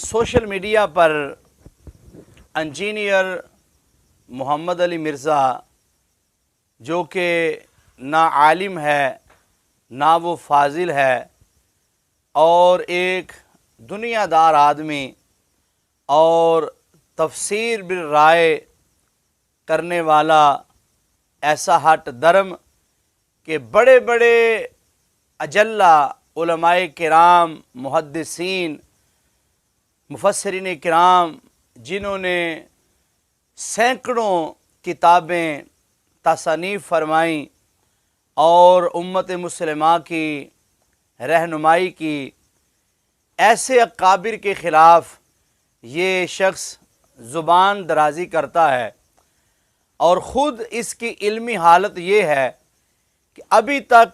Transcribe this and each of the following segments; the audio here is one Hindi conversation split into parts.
सोशल मीडिया पर इंजीनियर मोहम्मद अली मिर्ज़ा, जो कि ना आलिम है ना वो फाजिल है और एक दुनियादार आदमी और तफसीर बिल राय करने वाला ऐसा हट धर्म के बड़े बड़े अजल्ला उलमाए किराम, मुहद्दिसीन, मुफस्सिरीन किराम, जिन्होंने सैकड़ों किताबें तसनीफ़ फरमाई और उम्मत मुस्लिमा की रहनुमाई की, ऐसे अकाबिर के ख़िलाफ़ ये शख्स ज़ुबान दराज़ी करता है और ख़ुद इसकी इल्मी हालत ये है कि अभी तक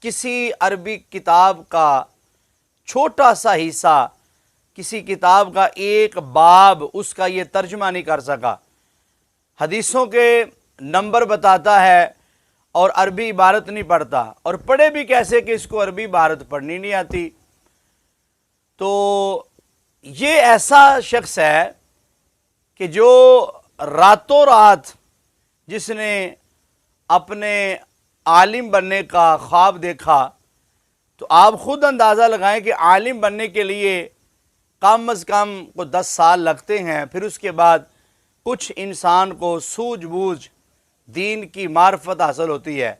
किसी अरबी किताब का छोटा सा हिस्सा, किसी किताब का एक बाब उसका ये तर्जुमा नहीं कर सका। हदीसों के नंबर बताता है और अरबी इबारत नहीं पढ़ता, और पढ़े भी कैसे कि इसको अरबी इबारत पढ़नी नहीं आती। तो ये ऐसा शख्स है कि जो रातों रात जिसने अपने आलिम बनने का ख्वाब देखा, तो आप ख़ुद अंदाज़ा लगाएं कि आलिम बनने के लिए कम अज़ कम को 10 साल लगते हैं। फिर उसके बाद कुछ इंसान को सूझबूझ दीन की मार्फत हासिल होती है।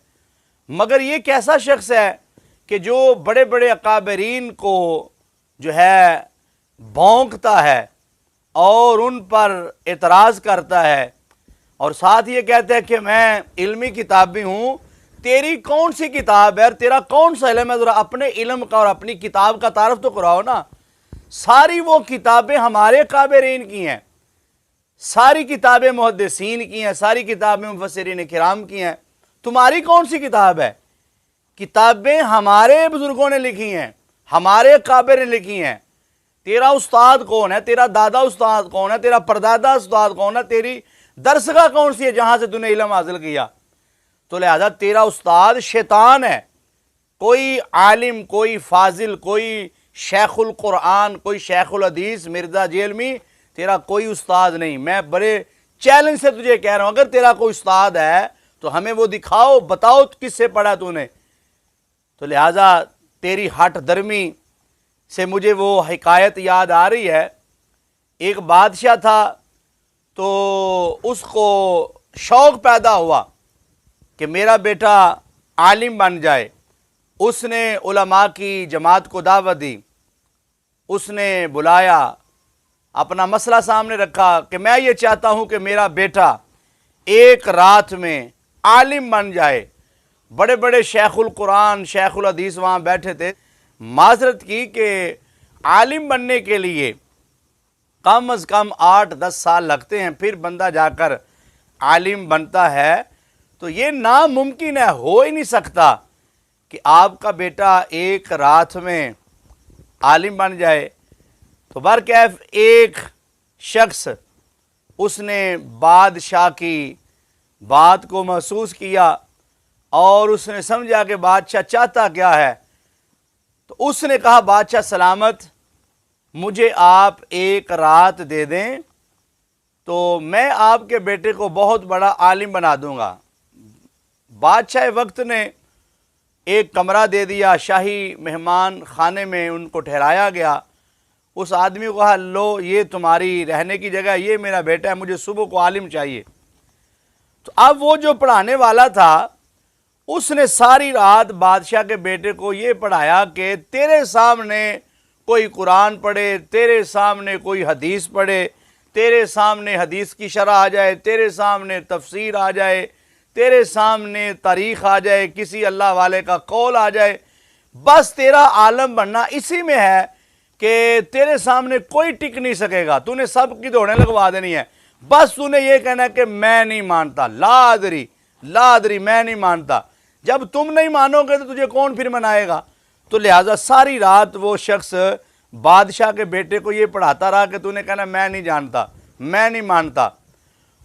मगर ये कैसा शख्स है कि जो बड़े बड़े अकाबरीन को जो है भौंकता है और उन पर एतराज़ करता है, और साथ ये कहता है कि मैं इल्मी किताबी हूँ। तेरी कौन सी किताब है, तेरा कौन सा इल्म है, ज़रा अपने इल्म का और अपनी किताब का तारफ़ तो कराओ ना। सारी वो किताबें हमारे काबरीन की हैं, सारी किताबें मुहद्दिसीन की हैं, सारी किताबें मुफस्सिरीन किराम की हैं। तुम्हारी कौन सी किताब है? किताबें हमारे बुज़ुर्गों ने लिखी हैं, हमारे काबिर ने लिखी हैं। तेरा उस्ताद कौन है, तेरा दादा उस्ताद कौन है, तेरा परदादा उस्ताद कौन है, तेरी दरसगाह कौन सी है जहाँ से तूने इल्म हासिल किया? तो लिहाजा तेरा उस्ताद शैतान है। कोई आलिम, कोई फाजिल, कोई शेखुल कुरान, कोई शेखुल हदीस मिर्ज़ा जेलमी, तेरा कोई उस्ताद नहीं। मैं बड़े चैलेंज से तुझे कह रहा हूँ, अगर तेरा कोई उस्ताद है तो हमें वो दिखाओ, बताओ किससे पढ़ा तूने। तो लिहाजा तेरी हट धर्मी से मुझे वो हिकायत याद आ रही है। एक बादशाह था, तो उसको शौक़ पैदा हुआ कि मेरा बेटा आलिम बन जाए। उसने उलमा की जमात को दावत दी, उसने बुलाया, अपना मसला सामने रखा कि मैं ये चाहता हूँ कि मेरा बेटा एक रात में आलिम बन जाए। बड़े बड़े शेखुल कुरान, शेखुल हदीस वहाँ बैठे थे। माजरत की कि आलिम बनने के लिए कम अज़ कम 8-10 साल लगते हैं, फिर बंदा जाकर आलिम बनता है। तो ये नामुमकिन है, हो ही नहीं सकता कि आपका बेटा एक रात में आलिम बन जाए। तो बरकैफ एक शख्स, उसने बादशाह की बात को महसूस किया और उसने समझा कि बादशाह चाहता क्या है। तो उसने कहा, बादशाह सलामत, मुझे आप एक रात दे दें तो मैं आपके बेटे को बहुत बड़ा आलिम बना दूंगा। बादशाह वक्त ने एक कमरा दे दिया, शाही मेहमान खाने में उनको ठहराया गया। उस आदमी को कहा, लो ये तुम्हारी रहने की जगह, ये मेरा बेटा है, मुझे सुबह को आलिम चाहिए। तो अब वो जो पढ़ाने वाला था, उसने सारी रात बादशाह के बेटे को ये पढ़ाया कि तेरे सामने कोई कुरान पढ़े, तेरे सामने कोई हदीस पढ़े, तेरे सामने हदीस की शरह आ जाए, तेरे सामने तफसीर आ जाए, तेरे सामने तारीख़ आ जाए, किसी अल्लाह वाले का कौल आ जाए। बस तेरा आलम बनना इसी में है कि तेरे सामने कोई टिक नहीं सकेगा, तूने सब की दौड़ें लगवा देनी है। बस तूने ये कहना है कि मैं नहीं मानता, लादरी लादरी, मैं नहीं मानता। जब तुम नहीं मानोगे तो तुझे कौन फिर मनाएगा? तो लिहाजा सारी रात वो शख्स बादशाह के बेटे को ये पढ़ाता रहा कि तूने कहना मैं नहीं जानता, मैं नहीं मानता।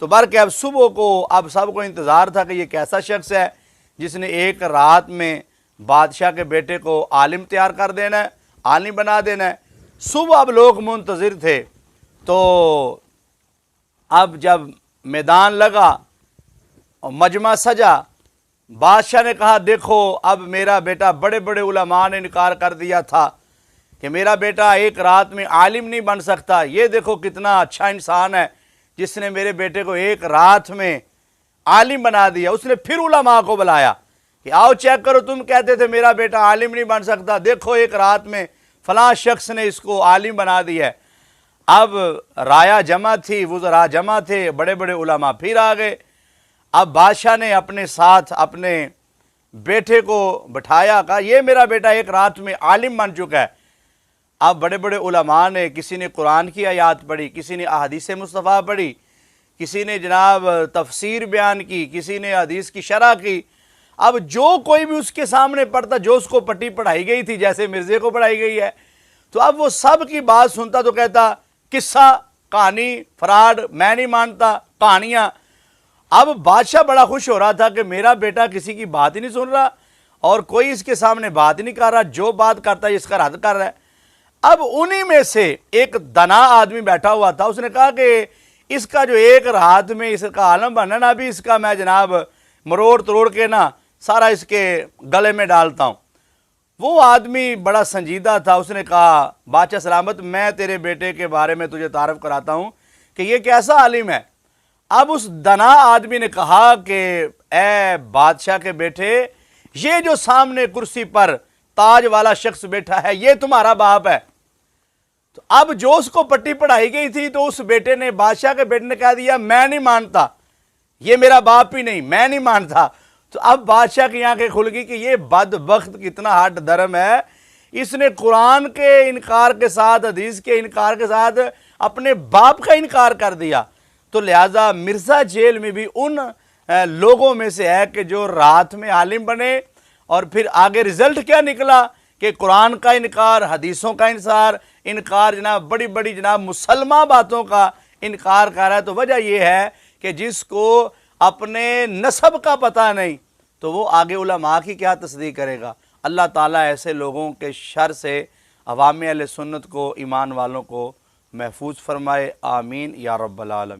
तो बल्कि अब सुबह को अब सबको इंतज़ार था कि ये कैसा शख्स है जिसने एक रात में बादशाह के बेटे को आलिम तैयार कर देना है, आलिम बना देना है। सुबह अब लोग मुंतज़िर थे, तो अब जब मैदान लगा और मजमा सजा, बादशाह ने कहा देखो अब मेरा बेटा, बड़े बड़े उलमा ने इनकार कर दिया था कि मेरा बेटा एक रात में आलिम नहीं बन सकता, ये देखो कितना अच्छा इंसान है जिसने मेरे बेटे को एक रात में आलिम बना दिया। उसने फिर उलमा को बुलाया कि आओ चेक करो, तुम कहते थे मेरा बेटा आलिम नहीं बन सकता, देखो एक रात में फलां शख्स ने इसको आलिम बना दिया है। अब राया जमा थी, वुज़रा जमा थे, बड़े बड़े उलमा फिर आ गए। अब बादशाह ने अपने साथ अपने बेटे को बिठाया, कहा ये मेरा बेटा एक रात में आलिम बन चुका है। अब बड़े बड़े उलमा ने, किसी ने कुरान की आयत पढ़ी, किसी ने अहादीस मुस्तफ़ा पढ़ी, किसी ने जनाब तफसीर बयान की, किसी ने हदीस की शरह की। अब जो कोई भी उसके सामने पढ़ता, जो उसको पट्टी पढ़ाई गई थी, जैसे मिर्ज़े को पढ़ाई गई है, तो अब वो सब की बात सुनता तो कहता किस्सा, कहानी, फ्रॉड, मैं नहीं मानता, कहानियाँ। अब बादशाह बड़ा खुश हो रहा था कि मेरा बेटा किसी की बात ही नहीं सुन रहा और कोई इसके सामने बात ही नहीं कर रहा, जो बात करता है इसका रद्द कर रहा है। अब उन्हीं में से एक दना आदमी बैठा हुआ था, उसने कहा कि इसका जो एक रात में इसका आलम बना ना, अभी इसका मैं जनाब मरोड़ तोड़ के ना सारा इसके गले में डालता हूँ। वो आदमी बड़ा संजीदा था, उसने कहा बादशाह सलामत, मैं तेरे बेटे के बारे में तुझे तारफ़ कराता हूँ कि ये कैसा आलिम है। अब उस दना आदमी ने कहा कि ए बादशाह के बेटे, ये जो सामने कुर्सी पर ताज वाला शख्स बैठा है ये तुम्हारा बाप है। तो अब जो उसको पट्टी पढ़ाई गई थी, तो उस बेटे ने, बादशाह के बेटे ने कह दिया मैं नहीं मानता, ये मेरा बाप ही नहीं, मैं नहीं मानता। तो अब बादशाह की आंखें खुल गई कि ये बदबख्त कितना हट धर्म है, इसने कुरान के इनकार के साथ, हदीस के इनकार के साथ अपने बाप का इनकार कर दिया। तो लिहाजा मिर्ज़ा जेल में भी उन लोगों में से है कि जो रात में आलिम बने और फिर आगे रिजल्ट क्या निकला कि कुरान का इनकार, हदीसों का इनकार जनाब, बड़ी बड़ी जनाब मुसलमान बातों का इनकार कर रहा है। तो वजह यह है कि जिसको अपने नसब का पता नहीं, तो वो आगे उलमा की क्या तस्दीक करेगा। अल्लाह ताला ऐसे लोगों के शर से अवाम अहले सुन्नत को, ईमान वालों को महफूज फरमाए। आमीन या रब्बल आलमीन।